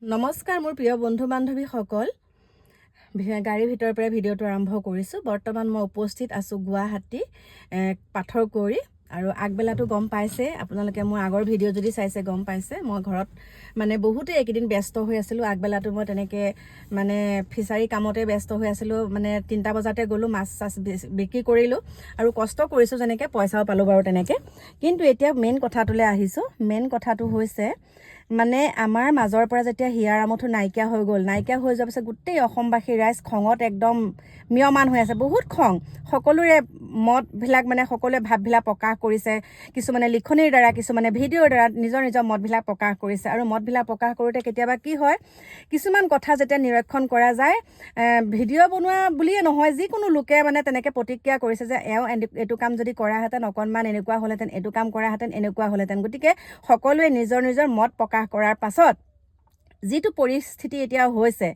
নমস্কাৰ মোৰ প্ৰিয় বন্ধু বান্ধৱীসকল, গাড়ীৰ ভিতৰৰ পৰা ভিডিঅ'টো আৰম্ভ কৰিছোঁ। বৰ্তমান মই উপস্থিত আছোঁ গুৱাহাটী পাথৰকুঁৱৰী, আৰু আগবেলাটো গম পাইছে আপোনালোকে, মোৰ আগৰ ভিডিঅ' যদি চাইছে গম পাইছে মই ঘৰত বহুতে এইকেইদিন ব্যস্ত হৈ আছিলোঁ। আগবেলাটো মই তেনেকৈ ফিচাৰী কামতে ব্যস্ত হৈ আছিলোঁ। 3টা বজাতে গ'লোঁ, মাছ চাছ বিক্ৰী কৰিলোঁ আৰু কষ্ট কৰিছোঁ, যেনেকৈ পইচাও পালোঁ বাৰু তেনেকৈ। কিন্তু এতিয়া মেইন কথাটোলৈ আহিছোঁ। মেইন কথাটো হৈছে আমাৰ মাজৰ পৰা যেতিয়া হিয়াৰ আমঠু নাইকিয়া হৈ গ'ল, নাইকিয়া হৈ যোৱাৰ পিছত গোটেই অসমবাসী ৰাইজ খঙত একদম মিয়মান হৈ আছে। বহুত খং, সকলোৰে মতবিলাক সকলোৱে ভাৱবিলাক প্ৰকাশ কৰিছে। কিছুমানে লিখনিৰ দ্বাৰা, কিছুমানে ভিডিঅ'ৰ দ্বাৰা নিজৰ নিজৰ মতবিলাক প্ৰকাশ কৰিছে। আৰু মতবিলাক প্ৰকাশ কৰোঁতে কেতিয়াবা কি হয়, কিছুমান কথা যেতিয়া নিৰীক্ষণ কৰা যায়, ভিডিঅ' বনোৱা বুলিয়ে নহয়, যিকোনো লোকে তেনেকৈ প্ৰতিক্ৰিয়া কৰিছে যে এইটো কাম যদি কৰাহেঁতেন অকণমান এনেকুৱা হ'লহেঁতেন, এইটো কাম কৰাহেঁতেন এনেকুৱা হ'লহেঁতেন। গতিকে সকলোৱে নিজৰ নিজৰ মত প্ৰকাশ কৰাৰ পাছত যিটো পৰিস্থিতি এতিয়া হৈছে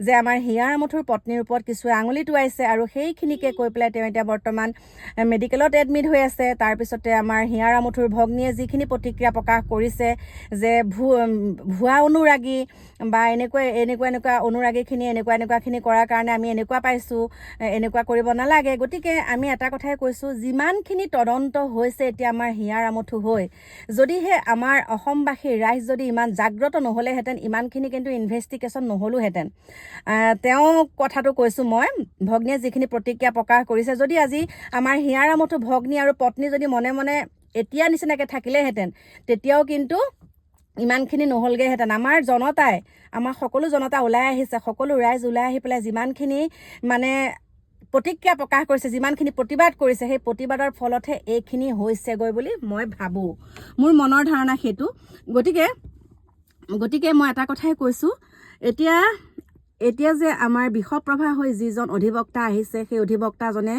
যে আমাৰ হিয়াৰ আমঠুৰ পত্নীৰ ওপৰত কিছুৱে আঙুলি টোৱাইছে, আৰু সেইখিনিকে কৈ পেলাই তেওঁ এতিয়া বৰ্তমান মেডিকেলত এডমিট হৈ আছে। তাৰপিছতে আমাৰ হিয়াৰ আমঠুৰ ভগ্নীয়ে যিখিনি প্ৰতিক্ৰিয়া প্ৰকাশ কৰিছে যে ভুৱা অনুৰাগী বা এনেকুৱা অনুৰাগীখিনি এনেকুৱাখিনি কৰাৰ কাৰণে আমি এনেকুৱা পাইছোঁ, এনেকুৱা কৰিব নালাগে। গতিকে আমি এটা কথাই কৈছোঁ, যিমানখিনি তদন্ত হৈছে এতিয়া আমাৰ হিয়াৰ আমঠু হৈ, যদিহে আমাৰ অসমবাসীৰ ৰাইজ যদি ইমান জাগ্ৰত নহ'লেহেঁতেন, ইমানখিনি কিন্তু ইনভেষ্টিগেশ্যন নহ'লোহেঁতেন। তেওঁ কথাটো কৈছোঁ মই, ভগ্নীয়ে যিখিনি প্ৰতিক্ৰিয়া প্ৰকাশ কৰিছে, যদি আজি আমাৰ হিয়াৰ আমঠু ভগ্নী আৰু পত্নী যদি মনে মনে এতিয়া নিচিনাকৈ থাকিলেহেঁতেন, তেতিয়াও কিন্তু ইমানখিনি নহ'লগৈহেঁতেন। আমাৰ জনতাই, আমাৰ সকলো জনতা ওলাই আহিছে, সকলো ৰাইজ ওলাই আহি পেলাই যিমানখিনি প্ৰতিক্ৰিয়া প্ৰকাশ কৰিছে, যিমানখিনি প্ৰতিবাদ কৰিছে, সেই প্ৰতিবাদৰ ফলতহে এইখিনি হৈছেগৈ বুলি মই ভাবোঁ। মোৰ মনৰ ধাৰণা সেইটো। গতিকে মই এটা কথাই কৈছোঁ, এতিয়া যে আমাৰ বিষপ্ৰভা হৈ যিজন অধিবক্তা আহিছে, সেই অধিবক্তাজনে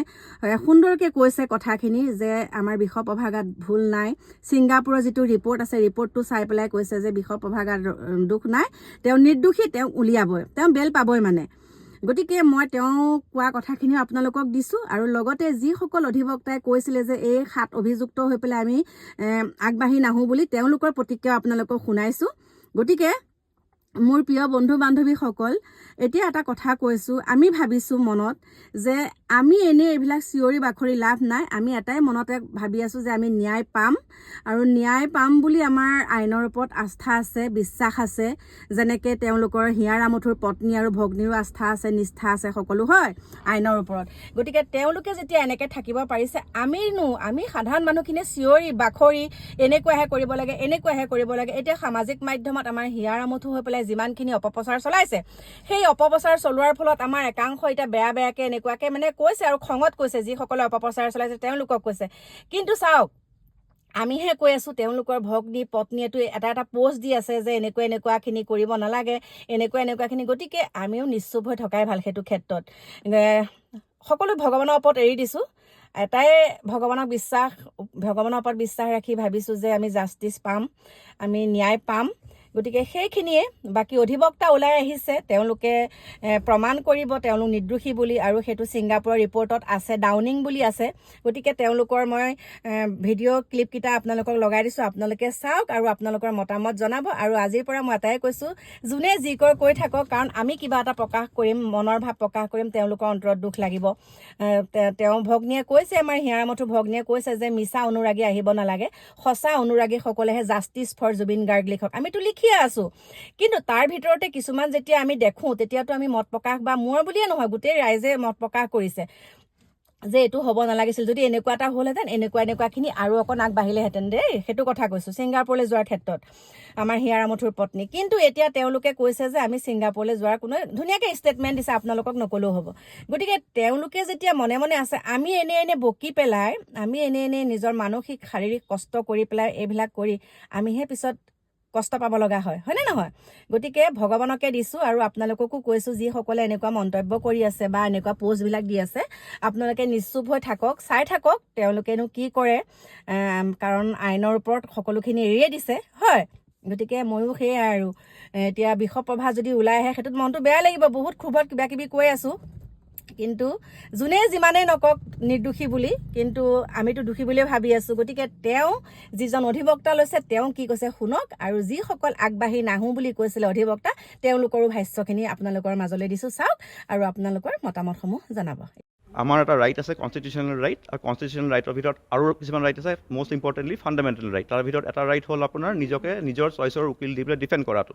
সুন্দৰকৈ কৈছে কথাখিনি যে আমাৰ বিষপ্ৰভা গাত ভুল নাই। ছিংগাপুৰৰ যিটো ৰিপৰ্ট আছে, ৰিপৰ্টটো চাই পেলাই কৈছে যে বিষপ্ৰভা গাত দোষ নাই, তেওঁ নিৰ্দোষী, তেওঁ উলিয়াবই, তেওঁ বেল পাবই গতিকে মই তেওঁ কোৱা কথাখিনিও আপোনালোকক দিছোঁ। আৰু লগতে যিসকল অধিবক্তাই কৈছিলে যে এই 7 অভিযুক্ত হৈ পেলাই আমি আগবাঢ়ি নাহোঁ বুলি, তেওঁলোকৰ প্ৰতিক্ৰিয়া আপোনালোকক শুনাইছোঁ। গতিকে মোৰ প্ৰিয় বন্ধু বান্ধৱীসকল, এতিয়া এটা কথা কৈছোঁ, আমি ভাবিছোঁ মনত যে আমি এনেই এইবিলাক চিঞৰি বাখৰি লাভ নাই। আমি এটাই মনতে ভাবি আছোঁ যে আমি ন্যায় পাম, আৰু ন্যায় পাম বুলি আমাৰ আইনৰ ওপৰত আস্থা আছে, বিশ্বাস আছে। যেনেকৈ তেওঁলোকৰ হিয়াৰ আমঠুৰ পত্নী আৰু ভগ্নীৰো আস্থা আছে, নিষ্ঠা আছে, সকলো হয় আইনৰ ওপৰত। গতিকে তেওঁলোকে যেতিয়া এনেকৈ থাকিব পাৰিছে, আমি সাধাৰণ মানুহখিনিয়ে চিঞৰি বাখৰি এনেকুৱাহে কৰিব লাগে, এনেকুৱাহে কৰিব লাগে। এতিয়া সামাজিক মাধ্যমত আমাৰ হিয়াৰ আমঠু হৈ পেলাই যিমানখিনি অপপ্ৰচাৰ চলাইছে, সেই অপপ্ৰচাৰ চলোৱাৰ ফলত আমাৰ একাংশ এতিয়া বেয়াকৈ এনেকুৱাকৈ কৈছে, আৰু খঙত কৈছে, যিসকলে অপপ্ৰচাৰ চলাইছে তেওঁলোকক কৈছে। কিন্তু চাওক, আমিহে কৈ আছোঁ, তেওঁলোকৰ ভগ্নী পত্নীয়েতো এটা পোষ্ট দি আছে যে এনেকুৱাখিনি কৰিব নালাগে, এনেকুৱাখিনি। গতিকে আমিও নিশ্চুপ হৈ থকাই ভাল। সেইটো ক্ষেত্ৰত সকলো ভগৱানৰ ওপৰত এৰি দিছোঁ। এটাই ভগৱানৰ ওপৰত বিশ্বাস ৰাখি ভাবিছোঁ যে আমি জাষ্টিচ পাম, আমি ন্যায় পাম। গতিকে সেইখিনিয়ে। বাকী অধিবক্তা ওলাই আহিছে, তেওঁলোকে প্ৰমাণ কৰিব তেওঁলোক নিৰ্দোষী বুলি, আৰু সেইটো ছিংগাপুৰৰ ৰিপৰ্টত আছে, ডাউনিং বুলি আছে। গতিকে তেওঁলোকৰ মই ভিডিঅ' ক্লিপকেইটা আপোনালোকক লগাই দিছোঁ, আপোনালোকে চাওক আৰু আপোনালোকৰ মতামত জনাব। আৰু আজিৰ পৰা মই এটাই কৈছোঁ, যোনে যি কৈ থাকক, কাৰণ আমি কিবা এটা প্ৰকাশ কৰিম, মনৰ ভাৱ প্ৰকাশ কৰিম, তেওঁলোকৰ অন্তৰত দুখ লাগিব। তেওঁ ভগ্নীয়ে কৈছে, আমাৰ হিয়াৰ আমঠু ভগ্নীয়ে কৈছে যে মিছা অনুৰাগী আহিব নালাগে, সঁচা অনুৰাগীসকলেহে জাষ্টিচ ফৰ জুবিন গাৰ্গ লিখক। আমিতো লিখিয়ে আছোঁ, কিন্তু তাৰ ভিতৰতে কিছুমান যেতিয়া আমি দেখোঁ, তেতিয়াতো আমি মত প্ৰকাশ, বা মোৰ বুলিয়ে নহয়, গোটেই ৰাইজে মত প্ৰকাশ কৰিছে যে এইটো হ'ব নালাগিছিল, যদি এনেকুৱা এটা হ'লহেঁতেন, এনেকুৱাখিনি আৰু অকণ আগবাঢ়িলেহেঁতেন দেই। সেইটো কথা কৈছোঁ ছিংগাপুৰলৈ যোৱাৰ ক্ষেত্ৰত আমাৰ হিয়াৰ আমঠুৰ পত্নী। কিন্তু এতিয়া তেওঁলোকে কৈছে যে আমি ছিংগাপুৰলৈ যোৱাৰ কোনো, ধুনীয়াকৈ ষ্টেটমেণ্ট দিছে, আপোনালোকক নক'লেও হ'ব। গতিকে তেওঁলোকে যেতিয়া মনে মনে আছে, আমি এনে বকি পেলাই, আমি এনে নিজৰ মানসিক শাৰীৰিক কষ্ট কৰি পেলাই এইবিলাক কৰি আমিহে পিছত কষ্ট পাব লগা হয়নে নহয়? গতিকে ভগৱানকে দিছোঁ, আৰু আপোনালোককো কৈছোঁ, যিসকলে এনেকুৱা মন্তব্য কৰি আছে বা এনেকুৱা পোষ্টবিলাক দি আছে, আপোনালোকে নিশ্চুপ হৈ থাকক, চাই থাকক তেওঁলোকেনো কি কৰে, কাৰণ আইনৰ ওপৰত সকলোখিনি এৰিয়ে দিছে হয়। গতিকে ময়ো সেয়াই, আৰু এতিয়া বিষপ্ৰভা যদি ওলাই আহে, সেইটোত মনটো বেয়া লাগিব। বহুত ক্ষোভত কিবাকিবি কৈ আছোঁ, কিন্তু যোনে যিমানেই নকক নিৰ্দোষী বুলি, কিন্তু আমিতো দোষী বুলিয়ে ভাবি আছোঁ। গতিকে তেওঁ যিজন অধিবক্তা লৈছে তেওঁ কি কৈছে শুনক, আৰু যিসকল আগবাঢ়ি নাহোঁ বুলি কৈছিলে অধিবক্তা তেওঁলোকৰো ভাষ্যখিনি আপোনালোকৰ মাজলৈ দিছোঁ, চাওক আৰু আপোনালোকৰ মতামতসমূহ জনাব। আমাৰ এটা ৰাইট আছে কনষ্টিটিউশ্যনেল ৰাইট, আৰু কনষ্টিটিউশ্যনেল ৰাইটৰ ভিতৰত আৰু কিছুমান ৰাইট আছে, মষ্ট ইম্পৰ্টেণ্টলি ফাণ্ডামেণ্টেল ৰাইট। তাৰ ভিতৰত এটা ৰাইট হ'ল আপোনাৰ নিজকে নিজৰ চইচৰ উকিল দি পেলাই ডিফেণ্ড কৰাটো,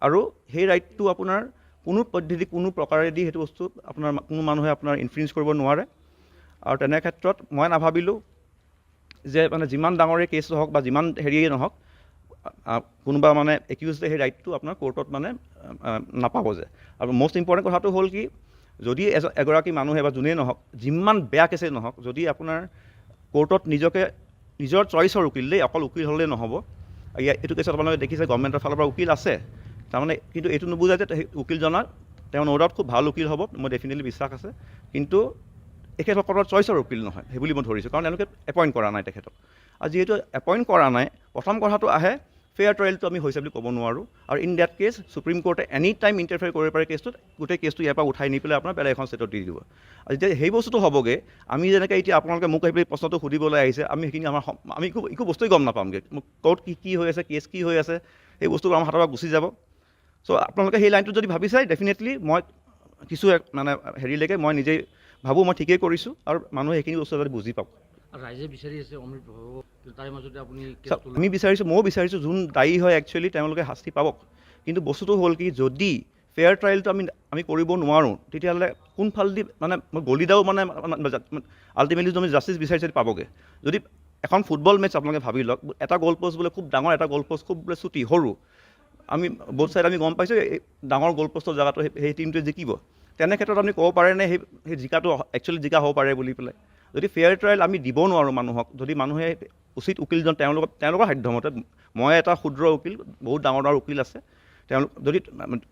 আৰু সেই ৰাইটটো আপোনাৰ কোনো পদ্ধতি কোনো প্ৰকাৰেদি সেইটো বস্তু আপোনাৰ কোনো মানুহে আপোনাৰ ইনফ্লুৱেঞ্চ কৰিব নোৱাৰে। আৰু তেনে ক্ষেত্ৰত মই নাভাবিলোঁ যে মানে যিমান ডাঙৰে কেছ হওক বা যিমান হেৰিয়ে নহওক, কোনোবা মানে একিউজে সেই ৰাইটটো আপোনাৰ কোৰ্টত মানে নাপাব যে। আৰু মষ্ট ইম্পৰ্টেণ্ট কথাটো হ'ল কি, যদি এগৰাকী মানুহে বা যোনেই নহওক যিমান বেয়া কেছেই নহওক, যদি আপোনাৰ কোৰ্টত নিজকে নিজৰ চইচৰ উকিল দেই, অকল উকিল হ'লেই নহ'ব। এইটো কেছত আপোনালোকে দেখিছে গভৰ্ণমেণ্টৰ ফালৰ পৰা উকিল আছে, তাৰমানে কিন্তু এইটো নুবুজায় যে সেই উকিলজনা তেওঁ ন ডাউট খুব ভাল উকিল হ'ব, মই ডেফিনেটলি বিশ্বাস আছে, কিন্তু তেখেতসকলৰ চইচৰ উকিল নহয় সেই বুলি মই ধৰিছোঁ, কাৰণ তেওঁলোকে এপইণ্ট কৰা নাই তেখেতক। আৰু যিহেতু এপইণ্ট কৰা নাই, প্ৰথম কথাটো আহে ফেয়াৰ ট্ৰায়েলটো আমি হৈছে বুলি ক'ব নোৱাৰোঁ। আৰু ইন ডেট কেছ সুপ্ৰিম কোৰ্টে এনি টাইম ইণ্টাৰফেয়াৰ কৰিব পাৰে কেছটোত, গোটেই কেছটো ইয়াৰ পৰা উঠাই নি পেলাই আপোনাৰ বেলেগ এখন ষ্টেটত দি দিব। আৰু যেতিয়া সেই বস্তুটো হ'বগৈ, আমি যেনেকৈ এতিয়া আপোনালোকে মোক আহি প্ৰশ্নটো সুধিবলৈ আহিছে, আমি সেইখিনি আমি একো বস্তুৱেই গম নাপামগৈ, ক'ত কি হৈ আছে, কেছ কি হৈ আছে, সেই বস্তুবোৰ আমাৰ হাতৰ পৰা গুচি যাব। চ' আপোনালোকে সেই লাইনটো যদি ভাবি চাই, ডেফিনেটলি মই কিছু মানে হেৰিলৈকে মই নিজেই ভাবোঁ মই ঠিকেই কৰিছোঁ, আৰু মানুহে সেইখিনি বস্তু যদি বুজি পাওক। ৰাইজে বিচাৰি আছে অমৃত প্ৰভাৱক, তাৰে মাজতে আপুনি আমি বিচাৰিছোঁ, ময়ো বিচাৰিছোঁ যোন দায়ী হয় একচুৱেলি তেওঁলোকে শাস্তি পাওক। কিন্তু বস্তুটো হ'ল কি, যদি ফেয়াৰ ট্ৰায়েলটো আমি কৰিব নোৱাৰোঁ, তেতিয়াহ'লে কোনফালেদি মানে গলিদাও মানে আল্টিমেটলি তুমি জাষ্টিচ বিচাৰিছে পাবগৈ। যদি এখন ফুটবল মেটচ আপোনালোকে ভাবি লওক, এটা গ'ল প'ষ্ট বোলে খুব ডাঙৰ, এটা গ'ল প'ষ্ট খুব বোলে চুটি সৰু, আমি বহুত চাইড আমি গম পাইছোঁ এই ডাঙৰ গ'ল প'ষ্টৰ জেগাটো সেই টিমটোৱে জিকিব। তেনে ক্ষেত্ৰত আপুনি ক'ব পাৰেনে সেই জিকাটো একচুৱেলি জিকা হ'ব পাৰে বুলি পেলাই? যদি ফেয়াৰ ট্ৰায়েল আমি দিব নোৱাৰোঁ মানুহক, যদি মানুহে উচিত উকিলজন তেওঁলোকৰ সাধ্যমতে, মই এটা ক্ষুদ্ৰ উকিল, বহুত ডাঙৰ ডাঙৰ উকিল আছে, তেওঁলোক যদি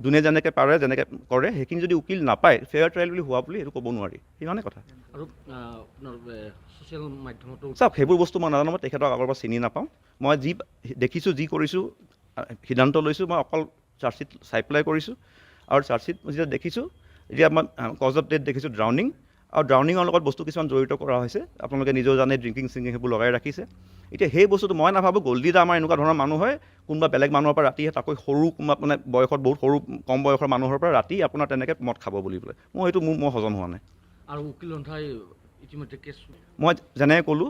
যোনে যেনেকৈ পাৰে যেনেকৈ কৰে, সেইখিনি যদি উকিল নাপায় ফেয়াৰ ট্ৰায়েল বুলি হোৱা বুলি সেইটো ক'ব নোৱাৰি, সিমানে কথা। আৰু ছ'চিয়েল মাধ্যমতো চাওক সেইবোৰ বস্তু মই নাজানো, মই তেখেতক আগৰ পৰা চিনি নাপাওঁ। মই যি দেখিছোঁ যি কৰিছোঁ সিদ্ধান্ত লৈছোঁ, মই অকল চাৰ্জশ্বিট চাই পেলাই কৰিছোঁ। আৰু চাৰ্জশ্বিট যেতিয়া দেখিছোঁ, এতিয়া মই কজ অফ ডেথ দেখিছোঁ ড্ৰাউনিং, আৰু ড্ৰাউনিঙৰ লগত বস্তু কিছুমান জড়িত কৰা হৈছে, আপোনালোকে নিজেও জানে ড্ৰিংকিং চিংকিং সেইবোৰ লগাই ৰাখিছে। এতিয়া সেই বস্তুটো মই নাভাবোঁ গল্ডিদা আমাৰ এনেকুৱা ধৰণৰ মানুহ হয়, কোনোবা বেলেগ মানুহৰ পৰা ৰাতিহে, তাকৈ সৰু কোনোবা মানে বয়সত বহুত সৰু কম বয়সৰ মানুহৰ পৰা ৰাতি আপোনাৰ তেনেকৈ মদ খাব বুলি পেলাই, মই সেইটো মোৰ হজম হোৱা নাই। আৰু উকিল সন্থাই ইতিমধ্যে কেছ, মই যেনেকৈ ক'লোঁ,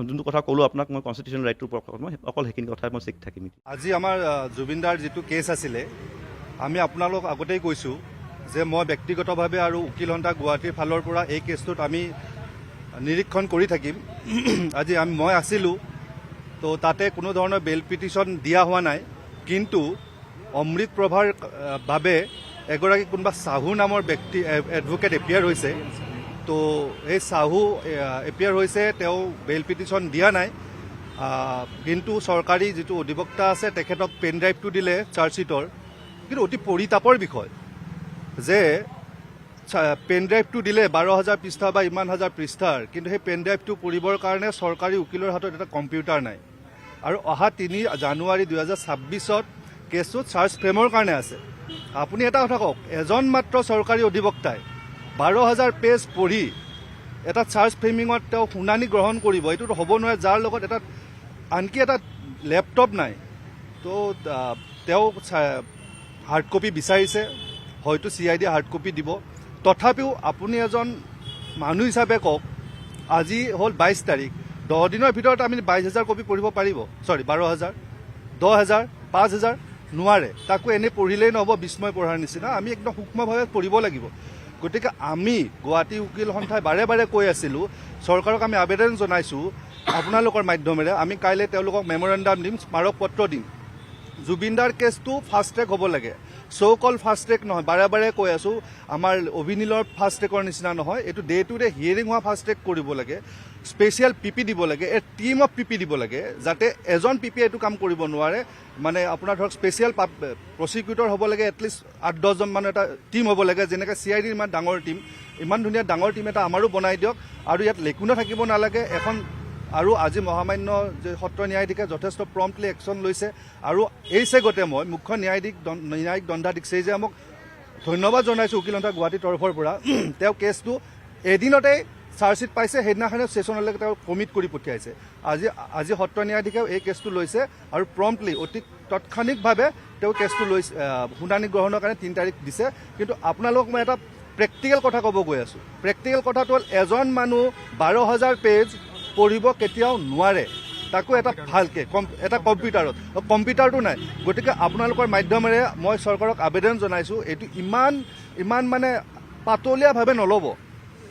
যোনটো কথা ক'লোঁ আপোনাক, মই কনষ্টিটিউশ্যনেল ৰাইটটোৰ ওপৰত মই অকল সেইখিনি কথাই মই চিক থাকিম। আজি আমাৰ জুবিনদাৰ যিটো কেছ আছিলে, আমি আপোনালোক আগতেই কৈছোঁ যে মই ব্যক্তিগতভাৱে আৰু উকিল সন্থা গুৱাহাটীৰ ফালৰ পৰা এই কেছটোত আমি নিৰীক্ষণ কৰি থাকিম। আজি মই আছিলোঁ, তো তাতে কোনো ধৰণৰ বেল পিটিশ্যন দিয়া হোৱা নাই, কিন্তু অমৃত প্ৰভাৰ বাবে এগৰাকী কোনোবা চাহু নামৰ ব্যক্তি এডভোকেট এপিয়াৰ হৈছে। তো এই চাহু এপিয়াৰ হৈছে, তেওঁ বেল পিটিশ্যন দিয়া নাই, কিন্তু চৰকাৰী যিটো অধিবক্তা আছে তেখেতক পেন ড্ৰাইভটো দিলে চাৰ্জশ্বিটৰ। কিন্তু অতি পৰিতাপৰ বিষয় যে পেন ড্ৰাইভটো দিলে 12,000 পৃষ্ঠা বা ইমান হাজাৰ পৃষ্ঠাৰ, কিন্তু সেই পেন ড্ৰাইভটো পঢ়িবৰ কাৰণে চৰকাৰী উকিলৰ হাতত এটা কম্পিউটাৰ নাই। আৰু অহা 3 জানুৱাৰী 2026 কেছটোত চাৰ্জ ফ্ৰেমৰ কাৰণে আছে। আপুনি এটা কথা কওক, এজন মাত্ৰ চৰকাৰী অধিবক্তাই 12,000 পেজ পঢ়ি এটা চাৰ্জ ফ্ৰেমিঙত তেওঁ শুনানি গ্ৰহণ কৰিব, এইটোতো হ'ব নোৱাৰে, যাৰ লগত আনকি এটা লেপটপ নাই। তো তেওঁ হাৰ্ড কপি বিচাৰিছে, হয়তো CID হাৰ্ড কপি দিব। তথাপিও আপুনি এজন মানুহ হিচাপে কওক, আজি হ'ল 22 তাৰিখ, 10 দিনৰ ভিতৰত আপুনি 22,000 কপি পঢ়িব পাৰিব? 12,000, 10,000, 5,000 নোৱাৰে। তাকো এনেই পঢ়িলেই নহ'ব, বিস্ময় পঢ়াৰ নিচিনা, আমি একদম সূক্ষ্মভাৱে পঢ়িব লাগিব। গতিকে আমি গুৱাহাটী উকিল সন্থাই বাৰে বাৰে কৈ আছিলোঁ, চৰকাৰক আমি আবেদন জনাইছোঁ আপোনালোকৰ মাধ্যমেৰে, আমি কাইলৈ তেওঁলোকক মেমৰেণ্ডাম দিম, স্মাৰক পত্ৰ দিম। জুবিনদাৰ কেছটো ফাষ্ট ট্ৰেক হ'ব লাগে, কল ফাষ্ট ট্ৰেক নহয়। বাৰে বাৰে কৈ আছোঁ, আমাৰ অভিনীলৰ ফাষ্ট ট্ৰেকৰ নিচিনা নহয়, এইটো ডে টু ডে হিয়েৰিং হোৱা ফাষ্ট ট্ৰেক কৰিব লাগে, স্পেচিয়েল PP দিব লাগে, এ টিম অফ PP দিব লাগে, যাতে এজন PP এইটো কাম কৰিব নোৱাৰে। মানে আপোনাৰ ধৰক স্পেচিয়েল প্ৰচিকিউটৰ হ'ব লাগে, এটলিষ্ট 8-10জন মানুহ এটা টিম হ'ব লাগে, যেনেকৈ CID ইমান ডাঙৰ টিম, ইমান ধুনীয়া ডাঙৰ টিম এটা আমাৰো বনাই দিয়ক। আৰু ইয়াত লেকুনা থাকিব নালাগে এখন। আৰু আজি মহামান্য যে সত্ৰ ন্যায়াধীশে যথেষ্ট প্ৰম্পটলি একশ্যন লৈছে, আৰু এই চেগতে মই মুখ্য ন্যায়িক দণ্ডাধীশ যে আমাক ধন্যবাদ জনাইছোঁ উকিল সন্থা গুৱাহাটীৰ তৰফৰ পৰা তেওঁ কেছটো এদিনতে চাৰ্জশ্বিট পাইছে সেইদিনাখনে ছেশ্যনলৈকে তেওঁ কমিট কৰি পঠিয়াইছে আজি সত্ৰ ন্যায়াধীশেও এই কেছটো লৈছে আৰু প্ৰম্পটলি অতি তাৎক্ষণিকভাৱে তেওঁ কেছটো লৈছে শুনানি গ্ৰহণৰ কাৰণে 3 তাৰিখ দিছে কিন্তু আপোনালোকক মই এটা প্ৰেক্টিকেল কথা ক'ব গৈ আছোঁ প্ৰেক্টিকেল কথাটো হ'ল এজন মানুহ 12,000 পেজ পঢ়িব কেতিয়াও নোৱাৰে তাকো এটা ভালকৈ এটা কম্পিউটাৰটো নাই গতিকে আপোনালোকৰ মাধ্যমেৰে মই চৰকাৰক আবেদন জনাইছোঁ এইটো ইমান মানে পাতলীয়াভাৱে নল'ব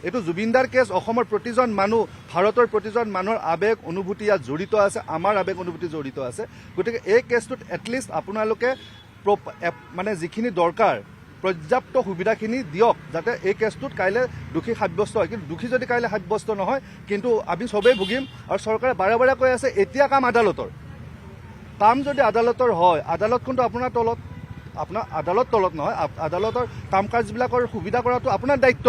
এইটো জুবিনদাৰ কেছ অসমৰ প্ৰতিজন মানুহ ভাৰতৰ প্ৰতিজন মানুহৰ আৱেগ অনুভূতি ইয়াত জড়িত আছে আমাৰ আৱেগ অনুভূতি জড়িত আছে গতিকে এই কেছটোত এটলিষ্ট আপোনালোকে মানে যিখিনি দৰকাৰ পৰ্যাপ্ত সুবিধাখিনি দিয়ক যাতে এই কেছটোত কাইলৈ দোষী সাব্যস্ত হয় কিন্তু দোষী যদি কাইলৈ সাব্যস্ত নহয় কিন্তু আমি চবেই ভুগিম আৰু চৰকাৰে বাৰে বাৰে কৈ আছে এতিয়া কাম আদালতৰ কাম যদি আদালতৰ হয় আদালত কিন্তু আপোনাৰ আদালত তলত নহয় আদালতৰ কাম কাজবিলাকৰ সুবিধা কৰাটো আপোনাৰ দায়িত্ব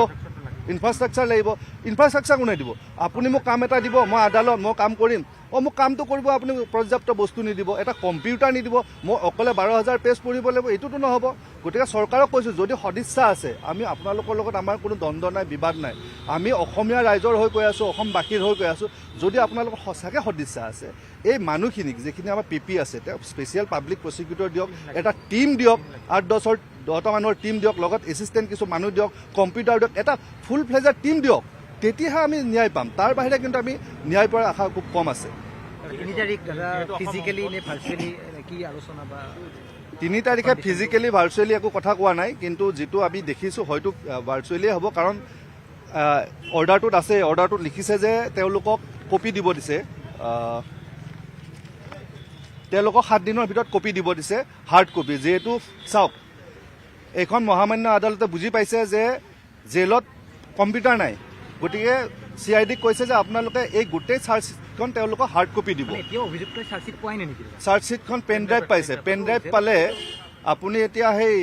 ইনফ্ৰাষ্ট্ৰাকচাৰ লাগিব ইনফ্ৰাষ্ট্ৰাকচাৰ কোনে দিব আপুনি মোক কাম এটা দিব মই আদালত মই কাম কৰিম মোক কামটো কৰিব আপুনি পৰ্যাপ্ত বস্তু নিদিব এটা কম্পিউটাৰ নিদিব মই অকলে 12,000 পেজ পঢ়িব লাগিব এইটোতো নহ'ব গতিকে চৰকাৰক কৈছোঁ যদি সদিচ্ছা আছে আমি আপোনালোকৰ লগত আমাৰ কোনো দ্বন্দ্ব নাই বিবাদ নাই আমি অসমীয়া ৰাইজৰ হৈ কৈ আছোঁ অসমবাসীৰ হৈ কৈ আছোঁ যদি আপোনালোকৰ সঁচাকৈ সদিচ্ছা আছে এই মানুহখিনিক যিখিনি আমাৰ PP আছে তেওঁ স্পেচিয়েল পাব্লিক প্ৰচিকিউটৰ দিয়ক এটা টীম দিয়ক 8-10টা মানুহৰ টীম দিয়ক লগত এছিষ্টেণ্ট কিছু মানুহ দিয়ক কম্পিউটাৰ দিয়ক এটা ফুল ফ্লেজাৰ টীম দিয়ক তেতিয়াহে আমি ন্যায় পাম তাৰ বাহিৰে কিন্তু আমি ন্যায় পোৱাৰ আশা খুব কম আছে 3 তাৰিখ ফিজিকেলি নে ভাৰ্চুৱেলি কি আলোচনা বা 3 তাৰিখে ফিজিকেলি ভাৰ্চুৱেলি একো কথা কোৱা নাই কিন্তু যিটো আমি দেখিছোঁ হয়তো ভাৰ্চুৱেলিয়ে হ'ব কাৰণ অৰ্ডাৰটোত আছে অৰ্ডাৰটোত লিখিছে যে তেওঁলোকক কপি দিব দিছে তেওঁলোকক 7 দিনৰ ভিতৰত কপি দিব দিছে হাৰ্ড কপি যিহেতু চাওক এইখন মহামান্য আদালতে বুজি পাইছে যে জেলত কম্পিউটাৰ নাই গতিকে CID-ক কৈছে যে আপোনালোকে এই গোটেই চাৰ্জশ্বিটখন তেওঁলোকক হাৰ্ড কপি দিব এতিয়া অভিযুক্তই চাৰ্জশ্বিট পোৱাই নাই নেকি চাৰ্জশ্বিটখন পেন ড্ৰাইভ পাইছে পেন ড্ৰাইভ পালে আপুনি এতিয়া সেই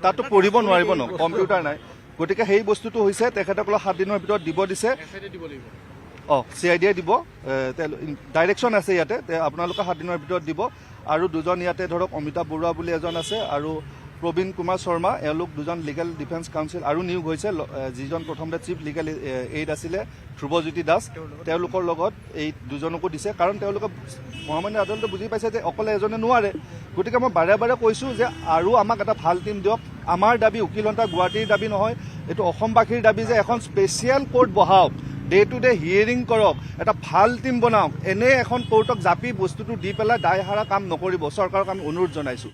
তাতো পঢ়িব নোৱাৰিব ন কম্পিউটাৰ নাই গতিকে সেই বস্তুটো হৈছে তেখেতসকলক 7 দিনৰ ভিতৰত দিব দিছে CID-য়ে দিব ডাইৰেকশ্যন আছে ইয়াতে আপোনালোকে 7 দিনৰ ভিতৰত দিব আৰু দুজন ইয়াতে ধৰক অমিতাভ বৰুৱা বুলি এজন আছে আৰু প্ৰবীণ কুমাৰ শৰ্মা এওঁলোক দুজন লিগেল ডিফেন্স কাউন্সিল আৰু নিয়োগ হৈছে যিজন প্ৰথমতে চিফ লিগেল এইড আছিলে ধ্ৰুৱজ্যোতি দাস তেওঁলোকৰ লগত এই দুজনকো দিছে কাৰণ তেওঁলোকে মহামান্য আদালতে বুজি পাইছে যে অকলে এজনে নোৱাৰে গতিকে মই বাৰে বাৰে কৈছোঁ যে আৰু আমাক এটা ভাল টীম দিয়ক আমাৰ দাবী উকিল সন্থা গুৱাহাটীৰ দাবী নহয় এইটো অসমবাসীৰ দাবী যে এখন স্পেচিয়েল কোৰ্ট বহাওক ডে টু ডে হিয়াৰিং কৰক এটা ভাল টীম বনাওক এনে এখন কোৰ্টক জাপি বস্তুটো দি পেলাই দায় সাৰা কাম নকৰিব চৰকাৰক আমি অনুৰোধ জনাইছোঁ